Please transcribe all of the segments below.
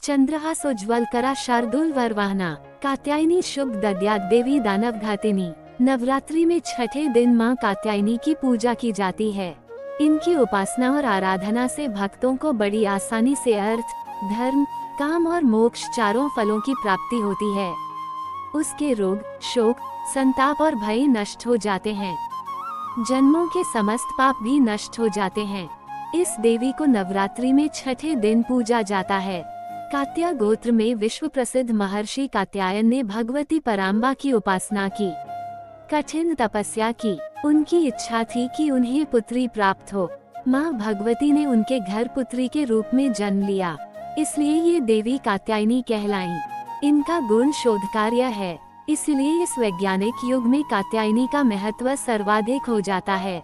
चंद्रहासोज्ज्वलकरा शार्दूल वरवाहना कात्यायनी शुभ दद्यात् देवी दानवघातिनी। नवरात्रि में छठे दिन मां कात्यायनी की पूजा की जाती है। इनकी उपासना और आराधना से भक्तों को बड़ी आसानी से अर्थ, धर्म, काम और मोक्ष चारों फलों की प्राप्ति होती है। उसके रोग, शोक, संताप और भय नष्ट हो जाते हैं। जन्मों के समस्त पाप भी नष्ट हो जाते हैं। इस देवी को नवरात्रि में छठे दिन पूजा जाता है। कात्या गोत्र में विश्व प्रसिद्ध महर्षि कात्यायन ने भगवती पराम्बा की उपासना की, कठिन तपस्या की। उनकी इच्छा थी कि उन्हें पुत्री प्राप्त हो। माँ भगवती ने उनके घर पुत्री के रूप में जन्म लिया, इसलिए ये देवी कात्यायनी कहलाईं। इनका गुण शोध कार्य है, इसलिए इस वैज्ञानिक युग में कात्यायनी का महत्व सर्वाधिक हो जाता है।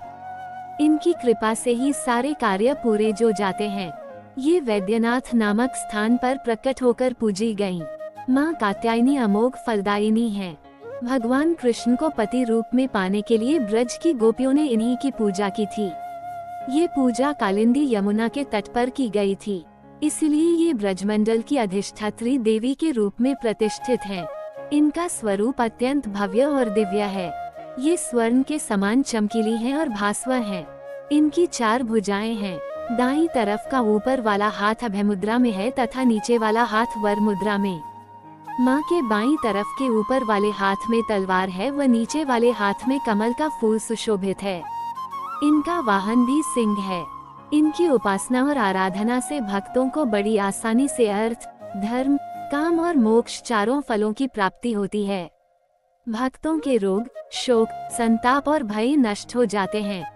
इनकी कृपा से ही सारे कार्य पूरे जो जाते हैं। ये वैद्यनाथ नामक स्थान पर प्रकट होकर पूजी गईं। माँ कात्यायनी अमोघ फलदायिनी हैं। भगवान कृष्ण को पति रूप में पाने के लिए ब्रज की गोपियों ने इन्हीं की पूजा की थी। ये पूजा कालिंदी यमुना के तट पर की गई थी, इसलिए ये ब्रजमंडल की अधिष्ठात्री देवी के रूप में प्रतिष्ठित हैं। इनका स्वरूप अत्यंत भव्य और दिव्य है। ये स्वर्ण के समान चमकीली हैं और भास्वर हैं। इनकी 4 भुजाएं हैं। दाईं तरफ का ऊपर वाला हाथ अभय मुद्रा में है तथा नीचे वाला हाथ वर मुद्रा में। माँ के बाईं तरफ के ऊपर वाले हाथ में तलवार है व नीचे वाले हाथ में कमल का फूल सुशोभित है। इनका वाहन भी सिंह है। इनकी उपासना और आराधना से भक्तों को बड़ी आसानी से अर्थ, धर्म, काम और मोक्ष चारों फलों की प्राप्ति होती है। भक्तों के रोग, शोक, संताप और भय नष्ट हो जाते हैं।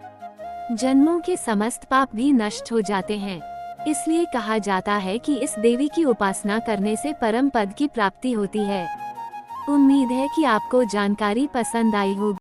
जन्मों के समस्त पाप भी नष्ट हो जाते हैं। इसलिए कहा जाता है कि इस देवी की उपासना करने से परम पद की प्राप्ति होती है। उम्मीद है कि आपको जानकारी पसंद आई होगी।